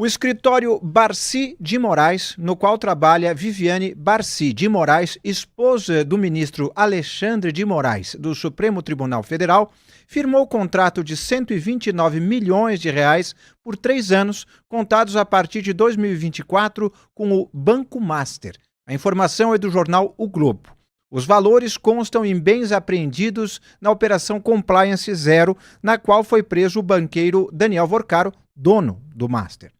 O escritório Barcy de Moraes, no qual trabalha Viviane Barcy de Moraes, esposa do ministro Alexandre de Moraes, do Supremo Tribunal Federal, firmou contrato de 129 milhões de reais por 3 anos, contados a partir de 2024, com o Banco Master. A informação é do jornal O Globo. Os valores constam em bens apreendidos na Operação Compliance Zero, na qual foi preso o banqueiro Daniel Vorcaro, dono do Master.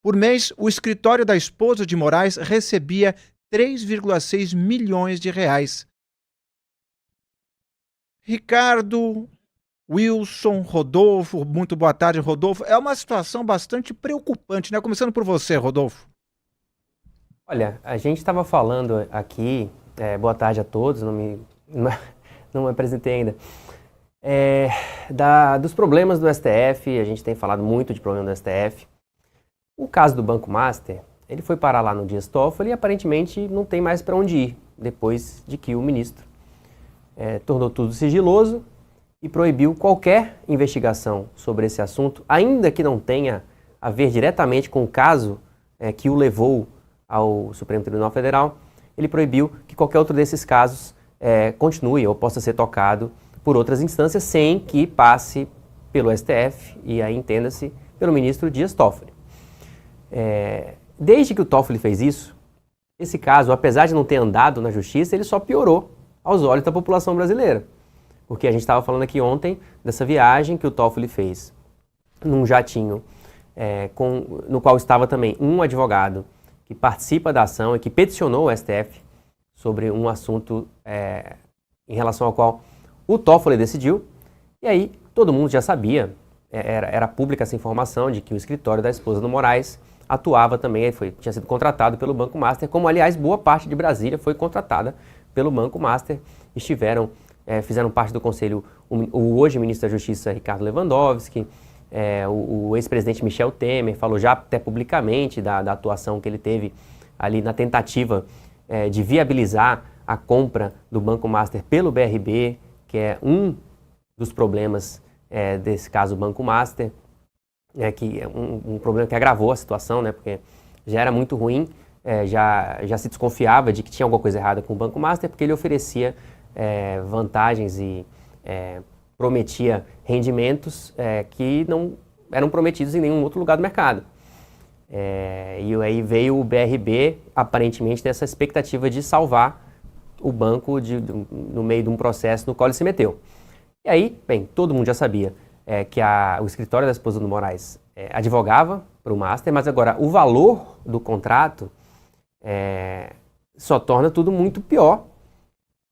Por mês, o escritório da esposa de Moraes recebia 3,6 milhões de reais. Ricardo, Wilson, Rodolfo, muito boa tarde, Rodolfo. É uma situação bastante preocupante, né? Começando por você, Rodolfo. Olha, a gente estava falando aqui, boa tarde a todos, não me apresentei ainda, dos problemas do STF. A gente tem falado muito de problema do STF. O caso do Banco Master, ele foi parar lá no Dias Toffoli e aparentemente não tem mais para onde ir, depois de que o ministro tornou tudo sigiloso e proibiu qualquer investigação sobre esse assunto, ainda que não tenha a ver diretamente com o caso que o levou ao Supremo Tribunal Federal. Ele proibiu que qualquer outro desses casos continue ou possa ser tocado por outras instâncias sem que passe pelo STF e aí entenda-se pelo ministro Dias Toffoli. Desde que o Toffoli fez isso, esse caso, apesar de não ter andado na justiça, ele só piorou aos olhos da população brasileira. Porque a gente estava falando aqui ontem dessa viagem que o Toffoli fez num jatinho, no qual estava também um advogado que participa da ação e que peticionou o STF sobre um assunto em relação ao qual o Toffoli decidiu. E aí todo mundo já sabia, era pública essa informação de que o escritório da esposa do Moraes atuava também, tinha sido contratado pelo Banco Master, como aliás boa parte de Brasília foi contratada pelo Banco Master. Fizeram parte do conselho o hoje ministro da Justiça Ricardo Lewandowski, o ex-presidente Michel Temer falou já até publicamente da atuação que ele teve ali na tentativa de viabilizar a compra do Banco Master pelo BRB, que é um dos problemas desse caso Banco Master, que é um problema que agravou a situação, né, porque já era muito ruim, já se desconfiava de que tinha alguma coisa errada com o Banco Master, porque ele oferecia vantagens e prometia rendimentos que não eram prometidos em nenhum outro lugar do mercado. E aí veio o BRB, aparentemente, nessa expectativa de salvar o banco no meio de um processo no qual ele se meteu. E aí, bem, todo mundo já sabia que o escritório da esposa do Moraes advogava para o Master, mas agora o valor do contrato só torna tudo muito pior,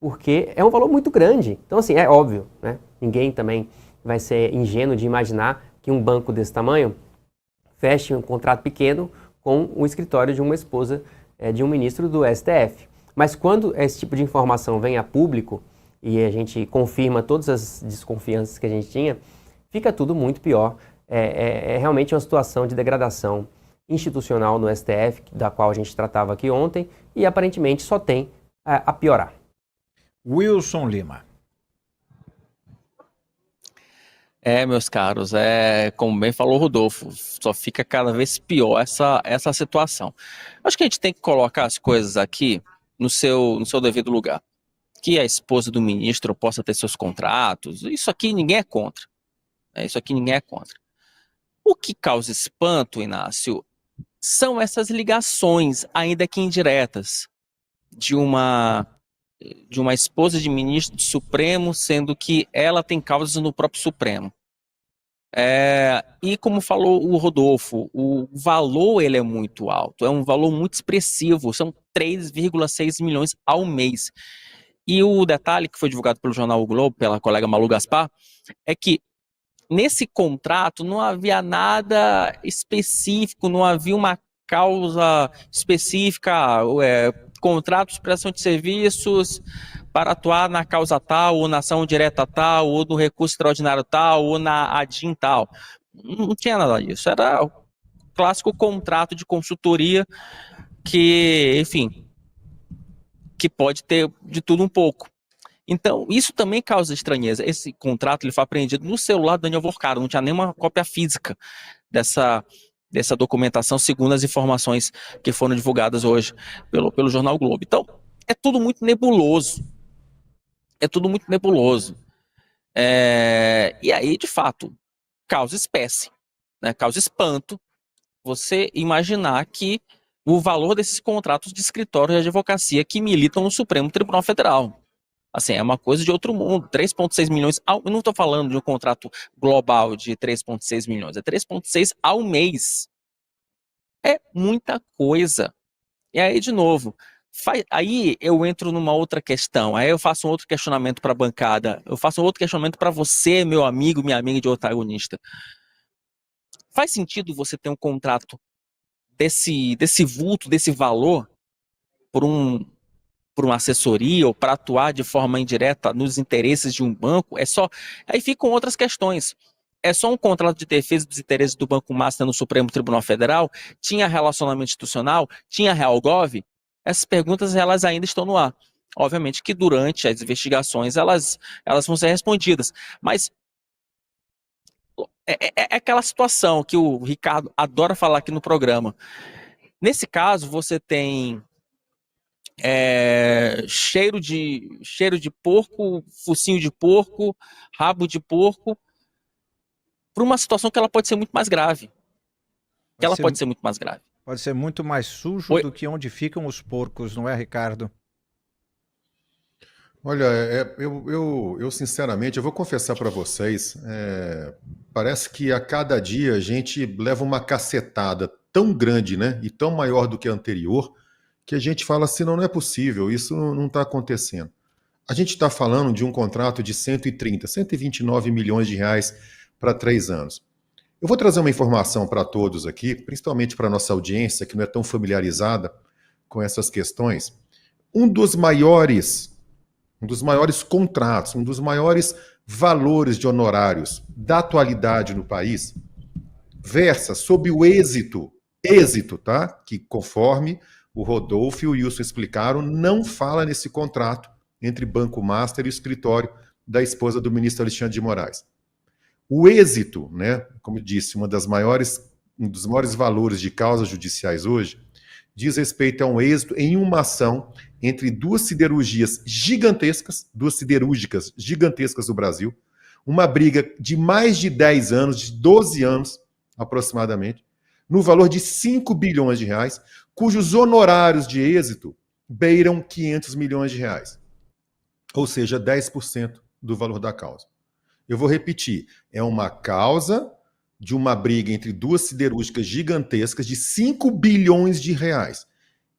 porque é um valor muito grande. Então, assim, é óbvio, né? Ninguém também vai ser ingênuo de imaginar que um banco desse tamanho feche um contrato pequeno com o escritório de uma esposa de um ministro do STF. Mas quando esse tipo de informação vem a público e a gente confirma todas as desconfianças que a gente tinha, fica tudo muito pior. É realmente uma situação de degradação institucional no STF, da qual a gente tratava aqui ontem, e aparentemente só tem a piorar. Wilson Lima. Meus caros, como bem falou o Rodolfo, só fica cada vez pior essa situação. Acho que a gente tem que colocar as coisas aqui no seu devido lugar. Que a esposa do ministro possa ter seus contratos, isso aqui ninguém é contra. Isso aqui ninguém é contra. O que causa espanto, Inácio, são essas ligações, ainda que indiretas, de uma esposa de ministro do Supremo, sendo que ela tem causas no próprio Supremo. E como falou o Rodolfo, o valor ele é muito alto, é um valor muito expressivo, são 3,6 milhões ao mês. E o detalhe que foi divulgado pelo jornal O Globo, pela colega Malu Gaspar, é que nesse contrato não havia nada específico, não havia uma causa específica, contrato de prestação de serviços para atuar na causa tal, ou na ação direta tal, ou no recurso extraordinário tal, ou na ADIM tal. Não tinha nada disso. Era o clássico contrato de consultoria que, enfim, que pode ter de tudo um pouco. Então, isso também causa estranheza. Esse contrato ele foi apreendido no celular do Daniel Vorcaro, não tinha nenhuma cópia física dessa documentação, segundo as informações que foram divulgadas hoje pelo Jornal Globo. Então, é tudo muito nebuloso. É tudo muito nebuloso. E aí, de fato, causa espécie, né? Causa espanto você imaginar que o valor desses contratos de escritório de advocacia que militam no Supremo Tribunal Federal. Assim, é uma coisa de outro mundo. 3,6 milhões. Eu não estou falando de um contrato global de 3,6 milhões. É 3,6 ao mês. É muita coisa. E aí, de novo, aí eu entro numa outra questão. Aí eu faço um outro questionamento para a bancada. Eu faço um outro questionamento para você, meu amigo, minha amiga de protagonista. Faz sentido você ter um contrato desse vulto, desse valor, por uma assessoria ou para atuar de forma indireta nos interesses de um banco? Aí ficam outras questões. É só um contrato de defesa dos interesses do Banco Master no Supremo Tribunal Federal? Tinha relacionamento institucional? Tinha Realgov? Essas perguntas elas ainda estão no ar. Obviamente que durante as investigações elas vão ser respondidas. Mas é aquela situação que o Ricardo adora falar aqui no programa. Nesse caso, você tem cheiro de porco, focinho de porco, rabo de porco, para uma situação que ela pode ser muito mais grave. Pode ser muito mais grave. Pode ser muito mais sujo do que onde ficam os porcos, não é, Ricardo? Olha, eu sinceramente, eu vou confessar para vocês, parece que a cada dia a gente leva uma cacetada tão grande, né, e tão maior do que a anterior, que a gente fala assim, não é possível, isso não está acontecendo. A gente está falando de um contrato de 129 milhões de reais para 3 anos. Eu vou trazer uma informação para todos aqui, principalmente para a nossa audiência, que não é tão familiarizada com essas questões. Um dos maiores contratos, um dos maiores valores de honorários da atualidade no país, versa sobre o êxito, tá? Que conforme o Rodolfo e o Wilson explicaram, não fala nesse contrato entre Banco Master e o escritório da esposa do ministro Alexandre de Moraes. O êxito, né, como eu disse, um dos maiores valores de causas judiciais hoje, diz respeito a um êxito em uma ação entre duas siderúrgicas gigantescas do Brasil, uma briga de mais de 10 anos, de 12 anos aproximadamente, no valor de 5 bilhões de reais, cujos honorários de êxito beiram 500 milhões de reais. Ou seja, 10% do valor da causa. Eu vou repetir, é uma causa de uma briga entre duas siderúrgicas gigantescas de 5 bilhões de reais,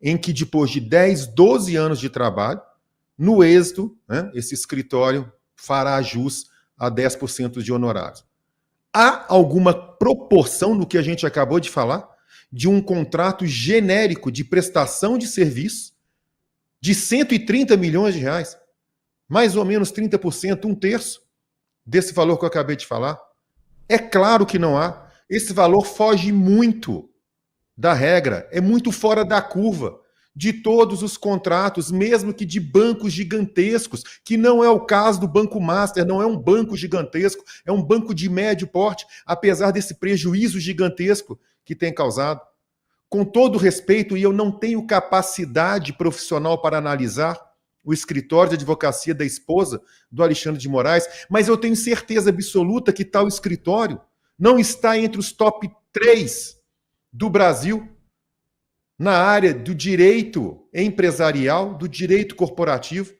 em que depois de 10, 12 anos de trabalho, no êxito, né, esse escritório fará jus a 10% de honorários. Há alguma proporção no que a gente acabou de falar de um contrato genérico de prestação de serviço de 130 milhões de reais? Mais ou menos 30%, um terço desse valor que eu acabei de falar? É claro que não há. Esse valor foge muito da regra, é muito fora da curva de todos os contratos, mesmo que de bancos gigantescos, que não é o caso do Banco Master, não é um banco gigantesco, é um banco de médio porte, apesar desse prejuízo gigantesco que tem causado. Com todo respeito, e eu não tenho capacidade profissional para analisar o escritório de advocacia da esposa do Alexandre de Moraes, mas eu tenho certeza absoluta que tal escritório não está entre os top 3 do Brasil na área do direito empresarial, do direito corporativo,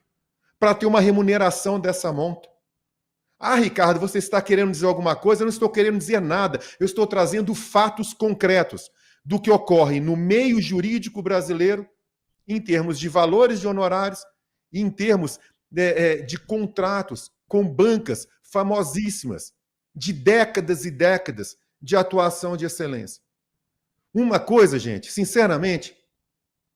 para ter uma remuneração dessa monta. Ah, Ricardo, você está querendo dizer alguma coisa? Eu não estou querendo dizer nada. Eu estou trazendo fatos concretos do que ocorre no meio jurídico brasileiro em termos de valores de honorários, em termos de contratos com bancas famosíssimas, de décadas e décadas de atuação de excelência. Uma coisa, gente, sinceramente,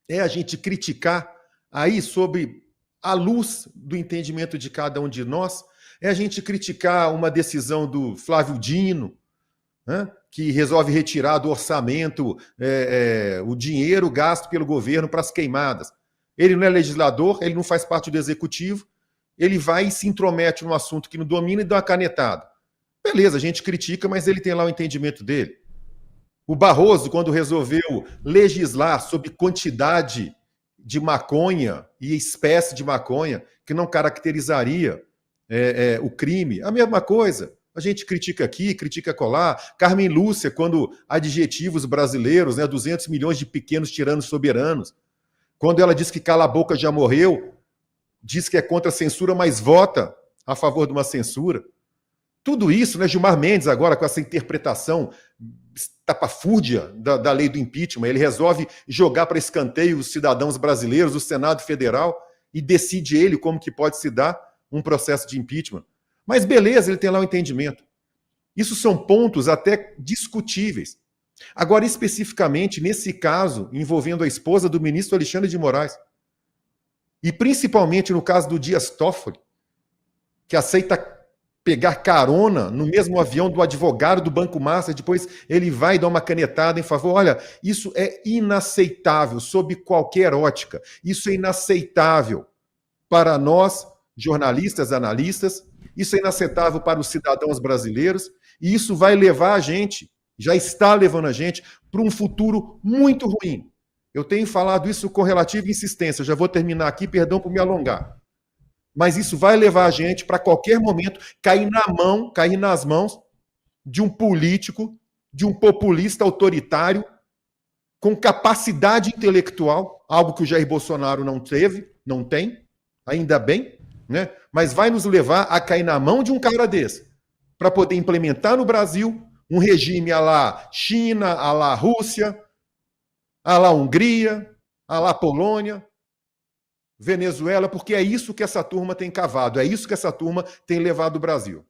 é a gente criticar aí sob a luz do entendimento de cada um de nós, é a gente criticar uma decisão do Flávio Dino, né, que resolve retirar do orçamento o dinheiro gasto pelo governo para as queimadas. Ele não é legislador, ele não faz parte do executivo, ele vai e se intromete num assunto que não domina e dá uma canetada. Beleza, a gente critica, mas ele tem lá o entendimento dele. O Barroso, quando resolveu legislar sobre quantidade de maconha e espécie de maconha que não caracterizaria o crime, a mesma coisa. A gente critica aqui, critica colar. Carmen Lúcia, quando adjetivos brasileiros, 200 milhões de pequenos tiranos soberanos. Quando ela diz que cala a boca já morreu, diz que é contra a censura, mas vota a favor de uma censura. Tudo isso, Gilmar Mendes agora com essa interpretação estapafúrdia da lei do impeachment, ele resolve jogar para escanteio os cidadãos brasileiros, o Senado Federal, e decide ele como que pode se dar um processo de impeachment. Mas beleza, ele tem lá o entendimento. Isso são pontos até discutíveis. Agora, especificamente, nesse caso, envolvendo a esposa do ministro Alexandre de Moraes, e principalmente no caso do Dias Toffoli, que aceita pegar carona no mesmo avião do advogado do Banco Master, depois ele vai dar uma canetada em favor. Olha, isso é inaceitável sob qualquer ótica. Isso é inaceitável para nós, jornalistas, analistas, isso é inaceitável para os cidadãos brasileiros, e isso vai levar a gente, já está levando a gente, para um futuro muito ruim. Eu tenho falado isso com relativa insistência, já vou terminar aqui, perdão por me alongar. Mas isso vai levar a gente, para qualquer momento, cair nas mãos de um político, de um populista autoritário, com capacidade intelectual, algo que o Jair Bolsonaro não tem, ainda bem, mas vai nos levar a cair na mão de um cara desse, para poder implementar no Brasil um regime à la China, à la Rússia, à la Hungria, à la Polônia, Venezuela, porque é isso que essa turma tem cavado, é isso que essa turma tem levado o Brasil.